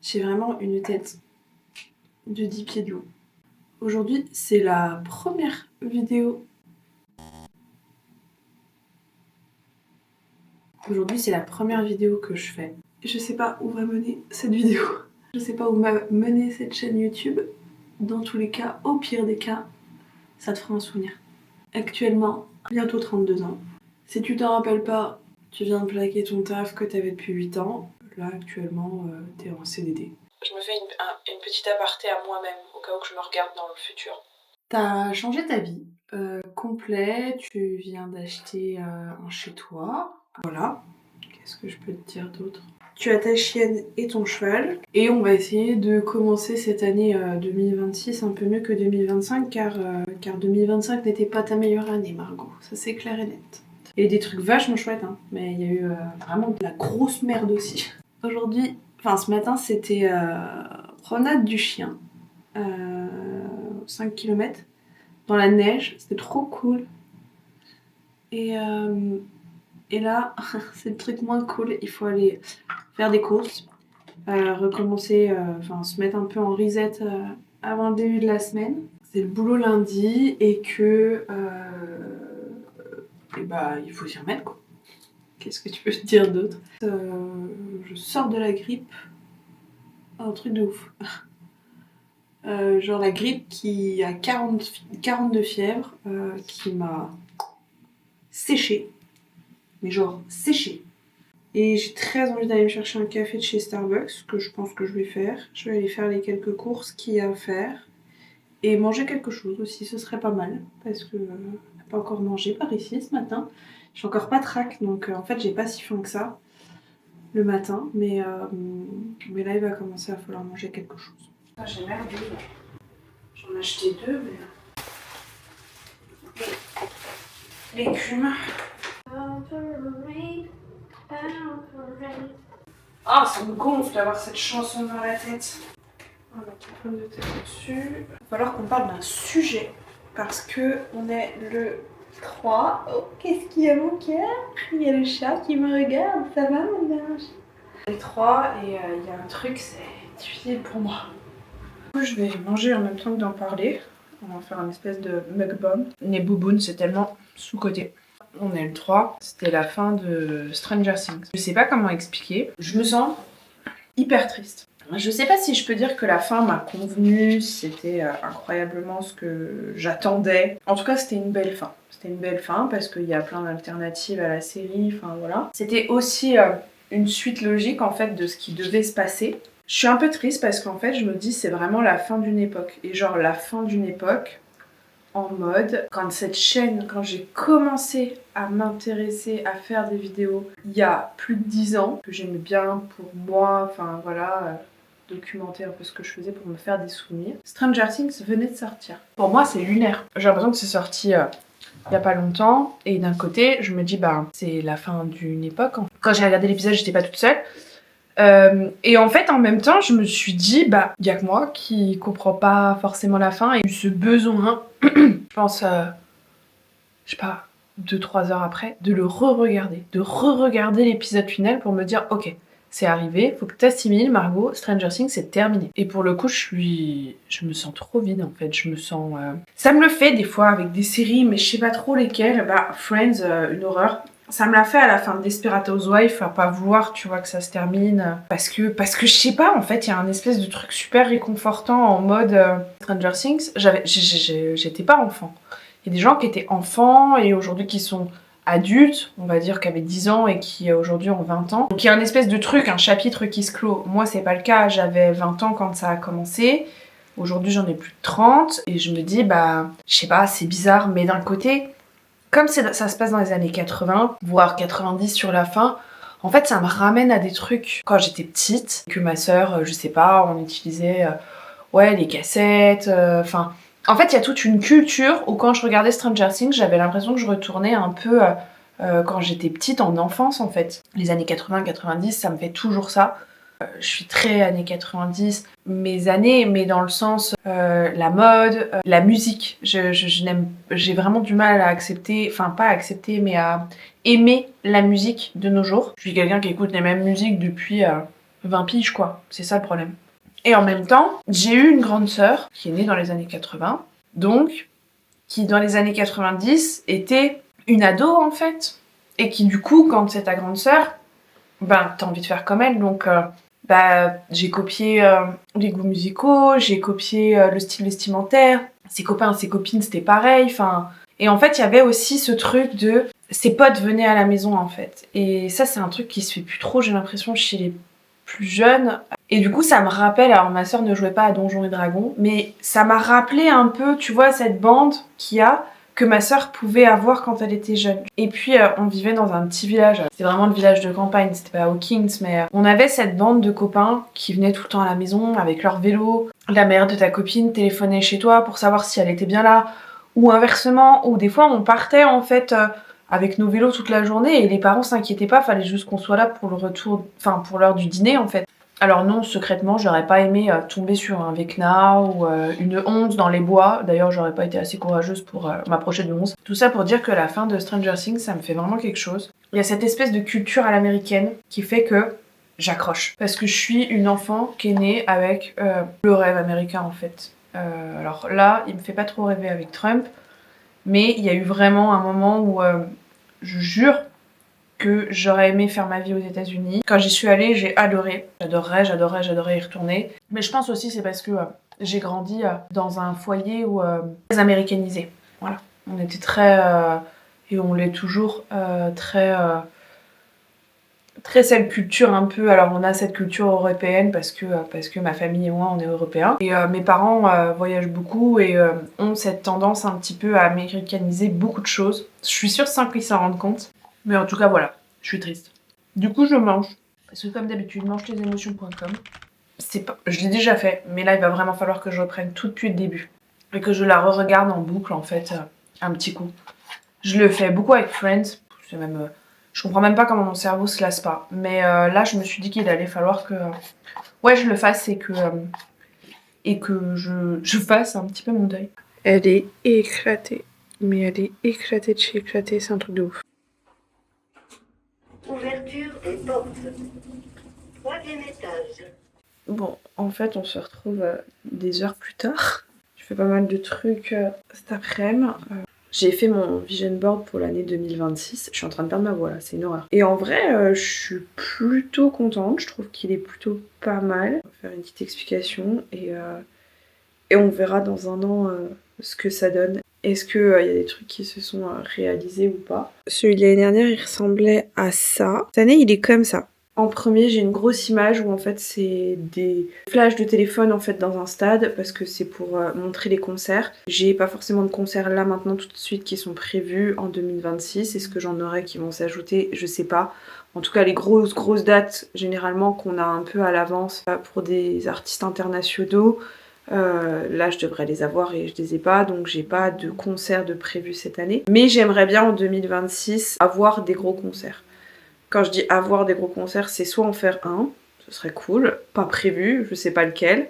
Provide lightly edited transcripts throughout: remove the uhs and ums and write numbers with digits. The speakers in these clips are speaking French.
J'ai vraiment une tête de 10 pieds de long. Aujourd'hui, c'est la première vidéo. Aujourd'hui, c'est la première vidéo que je fais. Je sais pas où va mener cette vidéo. Je sais pas où va mener cette chaîne YouTube. Dans tous les cas, au pire des cas, ça te fera un souvenir. Actuellement, bientôt 32 ans. Si tu t'en rappelles pas, tu viens de plaquer ton taf que t'avais depuis 8 ans. Là, actuellement, t'es en CDD. Je me fais une petite aparté à moi-même, au cas où je me regarde dans le futur. T'as changé ta vie complet, tu viens d'acheter un chez-toi. Voilà. Qu'est-ce que je peux te dire d'autre? Tu as ta chienne et ton cheval. Et on va essayer de commencer cette année 2026 un peu mieux que 2025 car 2025 n'était pas ta meilleure année, Margot. Ça c'est clair et net. Et des trucs vachement chouettes, hein. Mais il y a eu vraiment de la grosse merde aussi. Aujourd'hui, enfin ce matin, c'était promenade du chien. 5 km dans la neige. C'était trop cool. Et là, c'est le truc moins cool. Il faut aller faire des courses. Recommencer, se mettre un peu en reset avant le début de la semaine. C'est le boulot lundi et que il faut s'y remettre quoi. Qu'est-ce que tu peux te dire d'autre? Je sors de la grippe, un truc de ouf. Genre la grippe qui a 42 fièvre, qui m'a séché, mais genre séché. Et j'ai très envie d'aller me chercher un café de chez Starbucks, que je pense que je vais faire. Je vais aller faire les quelques courses qu'il y a à faire. Et manger quelque chose aussi, ce serait pas mal. Parce que on n'a pas encore mangé par ici ce matin. Je suis encore pas trac, donc en fait j'ai pas si faim que ça le matin. Mais là il va commencer à falloir manger quelque chose. Ah, j'ai merdé. J'en ai acheté 2, mais... L'écume. Ah, ça me gonfle d'avoir cette chanson dans la tête. On va mettre un peu de tête dessus. Il va falloir qu'on parle d'un sujet. Parce que on est le 3. Oh, qu'est-ce qu'il y a mon cœur? Il y a le chat qui me regarde. Ça va mon ange? Le 3 et il y a un truc, c'est difficile pour moi. Du coup, je vais manger en même temps que d'en parler. On va faire une espèce de mukbang. Les boubounes, c'est tellement sous-côté. On est le 3, c'était la fin de Stranger Things. Je sais pas comment expliquer, je me sens hyper triste. Je sais pas si je peux dire que la fin m'a convenu, c'était incroyablement ce que j'attendais. En tout cas, c'était une belle fin. C'était une belle fin parce qu'il y a plein d'alternatives à la série, enfin voilà. C'était aussi une suite logique en fait de ce qui devait se passer. Je suis un peu triste parce qu'en fait, je me dis c'est vraiment la fin d'une époque. Et genre la fin d'une époque... en mode, quand j'ai commencé à m'intéresser à faire des vidéos il y a plus de 10 ans, que j'aimais bien pour moi, enfin voilà, documenter un peu ce que je faisais pour me faire des souvenirs, Stranger Things venait de sortir. Pour moi c'est lunaire. J'ai l'impression que c'est sorti il y a pas longtemps, et d'un côté je me dis c'est la fin d'une époque. Quand j'ai regardé l'épisode j'étais pas toute seule. Et en fait en même temps je me suis dit y a que moi qui comprends pas forcément la fin et j'ai eu ce besoin je pense je sais pas 2-3 heures après de le re-regarder, de re-regarder l'épisode final pour me dire ok c'est arrivé, faut que t'assimiles Margot, Stranger Things c'est terminé. Et pour le coup je me sens trop vide en fait, je me sens ça me le fait des fois avec des séries mais je sais pas trop lesquelles. Friends, une horreur. Ça me l'a fait à la fin de Desperate Housewives, à pas vouloir, tu vois, que ça se termine. Parce que je sais pas, en fait, il y a un espèce de truc super réconfortant en mode Stranger Things. J'étais pas enfant. Il y a des gens qui étaient enfants et aujourd'hui qui sont adultes, on va dire, qui avaient 10 ans et qui aujourd'hui ont 20 ans. Donc il y a un espèce de truc, un chapitre qui se clôt. Moi, c'est pas le cas, j'avais 20 ans quand ça a commencé. Aujourd'hui, j'en ai plus de 30 et je me dis, je sais pas, c'est bizarre, mais d'un côté... Comme ça se passe dans les années 80, voire 90 sur la fin, en fait ça me ramène à des trucs quand j'étais petite, que ma sœur, je sais pas, on utilisait les cassettes, en fait il y a toute une culture où quand je regardais Stranger Things, j'avais l'impression que je retournais un peu quand j'étais petite en enfance en fait. Les années 80-90, ça me fait toujours ça. Je suis très années 90, mes années, mais dans le sens la mode, la musique. J'ai vraiment du mal à accepter, enfin pas à accepter, mais à aimer la musique de nos jours. Je suis quelqu'un qui écoute les mêmes musiques depuis 20 piges quoi, c'est ça le problème. Et en même temps, j'ai eu une grande sœur qui est née dans les années 80, donc qui dans les années 90 était une ado en fait, et qui du coup, quand c'est ta grande sœur, ben t'as envie de faire comme elle, donc j'ai copié les goûts musicaux, j'ai copié le style vestimentaire, ses copains, ses copines c'était pareil, enfin... Et en fait, il y avait aussi ce truc de... Ses potes venaient à la maison en fait, et ça c'est un truc qui se fait plus trop, j'ai l'impression, chez les plus jeunes. Et du coup, ça me rappelle, alors ma sœur ne jouait pas à Donjons et Dragons, mais ça m'a rappelé un peu, tu vois, cette bande qu'il y a, que ma sœur pouvait avoir quand elle était jeune. Et puis, on vivait dans un petit village. C'était vraiment le village de campagne, c'était pas Hawkins, mais on avait cette bande de copains qui venaient tout le temps à la maison avec leur vélo. La mère de ta copine téléphonait chez toi pour savoir si elle était bien là, ou inversement, ou des fois on partait en fait... avec nos vélos toute la journée et les parents s'inquiétaient pas, fallait juste qu'on soit là pour le retour, enfin pour l'heure du dîner en fait. Alors non, secrètement, j'aurais pas aimé tomber sur un Vecna ou une 11 dans les bois. D'ailleurs, j'aurais pas été assez courageuse pour m'approcher de 11. Tout ça pour dire que la fin de Stranger Things, ça me fait vraiment quelque chose. Il y a cette espèce de culture à l'américaine qui fait que j'accroche. Parce que je suis une enfant qui est née avec le rêve américain en fait. Alors là, il me fait pas trop rêver avec Trump. Mais il y a eu vraiment un moment où je jure que j'aurais aimé faire ma vie aux États-Unis. Quand j'y suis allée, j'ai adoré. J'adorais y retourner. Mais je pense aussi c'est parce que j'ai grandi dans un foyer où très américanisé. Voilà. On était très et on l'est toujours très cette culture un peu, alors on a cette culture européenne parce que ma famille et moi on est européens et mes parents voyagent beaucoup et ont cette tendance un petit peu à américaniser beaucoup de choses. Je suis sûre sans qu'ils s'en rendent compte, mais en tout cas voilà, je suis triste. Du coup je mange, parce que comme d'habitude mangelesémotions.com, je l'ai déjà fait, mais là il va vraiment falloir que je reprenne tout depuis le début et que je la re-regarde en boucle en fait un petit coup. Je le fais beaucoup avec Friends, c'est même... je comprends même pas comment mon cerveau se lasse pas. Mais là, je me suis dit qu'il allait falloir que... ouais, je le fasse et que je fasse un petit peu mon deuil. Elle est éclatée. Mais elle est éclatée de chez éclatée, c'est un truc de ouf. Ouverture des portes. 3e étage. Bon, en fait, on se retrouve des heures plus tard. Je fais pas mal de trucs cet après-midi. J'ai fait mon vision board pour l'année 2026. Je suis en train de perdre ma voix là, c'est une horreur. Et en vrai, je suis plutôt contente. Je trouve qu'il est plutôt pas mal. On va faire une petite explication et on verra dans un an ce que ça donne. Est-ce qu'il y a des trucs qui se sont réalisés ou pas? Celui de l'année dernière, il ressemblait à ça. Cette année, il est comme ça. En premier, j'ai une grosse image où en fait c'est des flashs de téléphone en fait dans un stade parce que c'est pour montrer les concerts. J'ai pas forcément de concerts là maintenant tout de suite qui sont prévus en 2026. Est-ce que j'en aurai qui vont s'ajouter? Je sais pas. En tout cas les grosses dates généralement qu'on a un peu à l'avance pour des artistes internationaux. Là je devrais les avoir et je les ai pas, donc j'ai pas de concert de prévu cette année. Mais j'aimerais bien en 2026 avoir des gros concerts. Quand je dis avoir des gros concerts, c'est soit en faire un, ce serait cool, pas prévu, je sais pas lequel,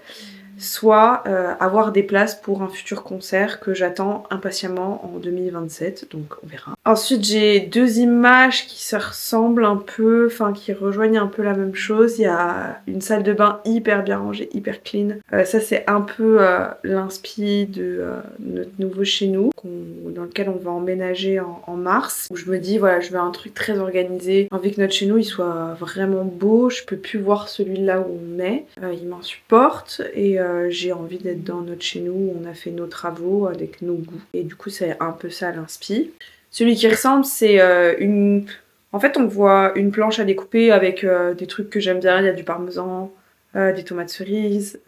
soit avoir des places pour un futur concert que j'attends impatiemment en 2027, donc on verra. Ensuite j'ai deux images qui se ressemblent un peu, enfin qui rejoignent un peu la même chose. Il y a une salle de bain hyper bien rangée, hyper clean. Ça c'est un peu l'inspi de notre nouveau chez nous, dans lequel on va emménager en mars. Où je me dis voilà, je veux un truc très organisé. J'ai envie que notre chez nous il soit vraiment beau, je peux plus voir celui-là où on est. Il m'insupporte et j'ai envie d'être dans notre chez nous où on a fait nos travaux avec nos goûts. Et du coup c'est un peu ça l'inspi. Celui qui ressemble c'est une... En fait on voit une planche à découper avec des trucs que j'aime bien. Il y a du parmesan, des tomates cerises,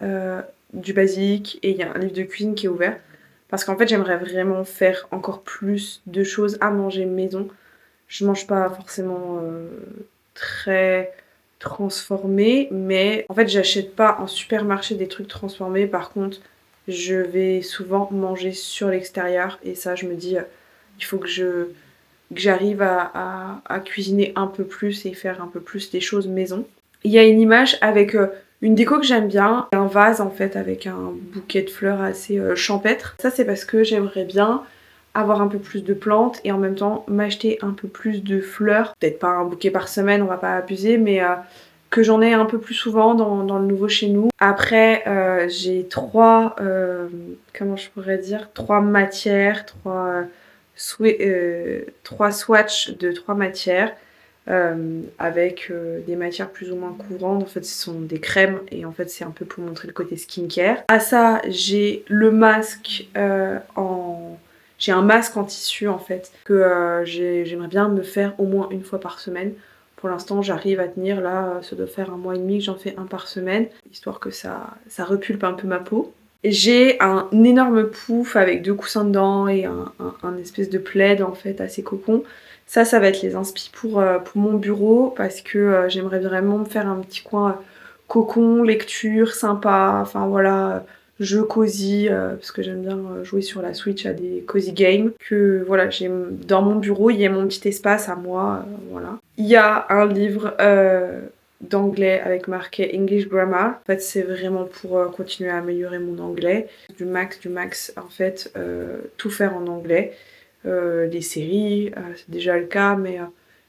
du basique et il y a un livre de cuisine qui est ouvert. Parce qu'en fait j'aimerais vraiment faire encore plus de choses à manger maison. Je mange pas forcément très transformé, mais en fait j'achète pas en supermarché des trucs transformés. Par contre je vais souvent manger sur l'extérieur et ça je me dis il faut que j'arrive à cuisiner un peu plus et faire un peu plus des choses maison. Il y a une image avec une déco que j'aime bien, un vase en fait avec un bouquet de fleurs assez champêtre. Ça c'est parce que j'aimerais bien avoir un peu plus de plantes et en même temps m'acheter un peu plus de fleurs. Peut-être pas un bouquet par semaine, on va pas abuser, mais que j'en ai un peu plus souvent dans le nouveau chez nous. Après, j'ai trois matières, trois swatchs de 3 matières. Avec des matières plus ou moins couvrantes. En fait, ce sont des crèmes et en fait, c'est un peu pour montrer le côté skincare. À ça, j'ai le masque J'ai un masque en tissu en fait que j'aimerais bien me faire au moins une fois par semaine. Pour l'instant, j'arrive à tenir là, ça doit faire 1 mois et demi que j'en fais un par semaine, histoire que ça repulpe un peu ma peau. J'ai un énorme pouf avec 2 coussins dedans et un espèce de plaid en fait assez cocon. Ça va être les inspi pour mon bureau parce que j'aimerais vraiment me faire un petit coin cocon, lecture, sympa, enfin voilà, jeu cosy, parce que j'aime bien jouer sur la Switch à des cozy games. Que voilà, dans mon bureau, il y a mon petit espace à moi, voilà. Il y a un livre d'anglais avec marqué English Grammar. En fait, c'est vraiment pour continuer à améliorer mon anglais. Du max, en fait, tout faire en anglais. Les séries, c'est déjà le cas, mais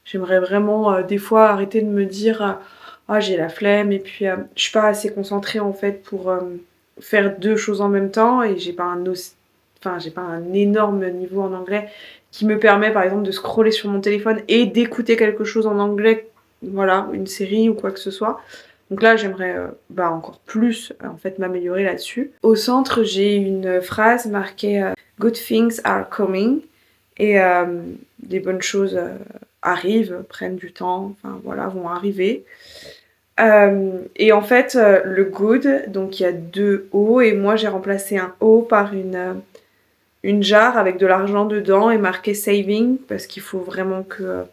j'aimerais vraiment des fois arrêter de me dire ah j'ai la flemme et puis je suis pas assez concentrée en fait pour faire 2 choses en même temps et j'ai pas un énorme niveau en anglais qui me permet par exemple de scroller sur mon téléphone et d'écouter quelque chose en anglais, voilà, une série ou quoi que ce soit. Donc là j'aimerais encore plus en fait m'améliorer là-dessus. Au centre j'ai une phrase marquée Good things are coming. Et les bonnes choses arrivent, prennent du temps, enfin voilà, vont arriver. Et en fait, le good, donc il y a 2 O, et moi j'ai remplacé un O par une jarre avec de l'argent dedans et marqué saving, parce qu'il faut vraiment que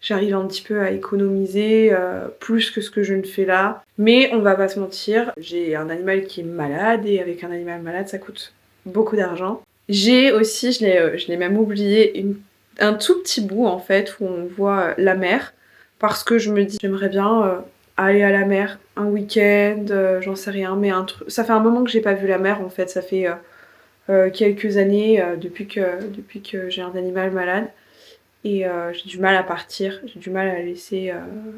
j'arrive un petit peu à économiser plus que ce que je ne fais là. Mais on va pas se mentir, j'ai un animal qui est malade, et avec un animal malade, ça coûte beaucoup d'argent. J'ai aussi, je l'ai même oublié, un tout petit bout en fait où on voit la mer, parce que je me dis j'aimerais bien aller à la mer un week-end, j'en sais rien, mais ça fait un moment que j'ai pas vu la mer en fait, ça fait quelques années depuis que j'ai un animal malade et j'ai du mal à partir, j'ai du mal à laisser,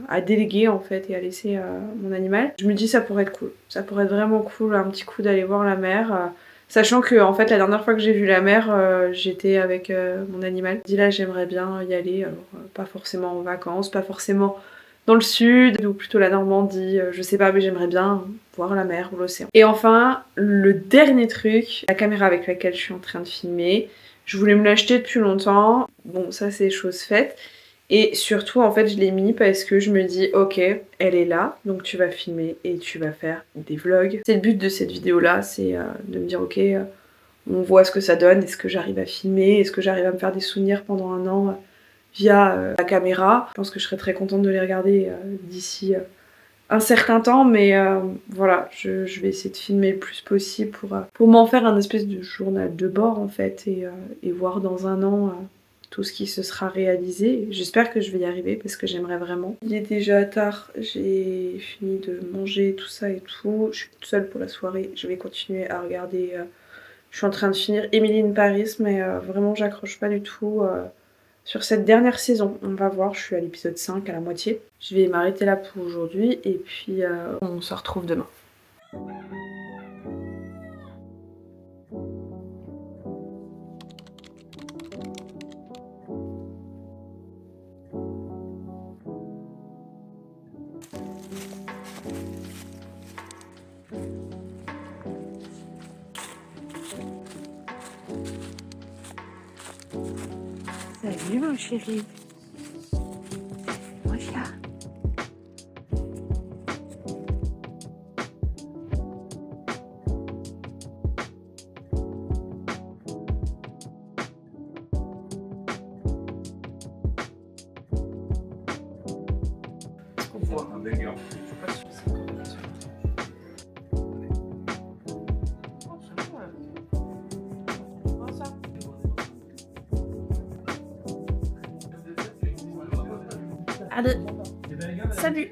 à déléguer en fait et à laisser mon animal. Je me dis ça pourrait être cool, ça pourrait être vraiment cool un petit coup d'aller voir la mer. Sachant que en fait la dernière fois que j'ai vu la mer, j'étais avec mon animal. Je dis là j'aimerais bien y aller, alors pas forcément en vacances, pas forcément dans le sud ou plutôt la Normandie, je sais pas, mais j'aimerais bien voir la mer ou l'océan. Et enfin le dernier truc, la caméra avec laquelle je suis en train de filmer. Je voulais me l'acheter depuis longtemps, bon ça c'est chose faite. Et surtout en fait je l'ai mis parce que je me dis ok elle est là donc tu vas filmer et tu vas faire des vlogs. C'est le but de cette vidéo là, c'est de me dire ok on voit ce que ça donne, est-ce que j'arrive à filmer, est-ce que j'arrive à me faire des souvenirs pendant un an via la caméra. Je pense que je serais très contente de les regarder d'ici un certain temps, mais voilà, je vais essayer de filmer le plus possible pour m'en faire un espèce de journal de bord en fait et voir dans un an tout ce qui se sera réalisé. J'espère que je vais y arriver parce que j'aimerais vraiment. Il est déjà tard, j'ai fini de manger tout ça et tout. Je suis toute seule pour la soirée, je vais continuer à regarder. Je suis en train de finir Emily in Paris, mais vraiment j'accroche pas du tout sur cette dernière saison. On va voir, je suis à l'épisode 5 à la moitié. Je vais m'arrêter là pour aujourd'hui et puis on se retrouve demain. Salut mon chéri. Moi là. Est-ce qu'on voit un dégât? Je suis pas sûre que c'est comme ça. Allez, salut!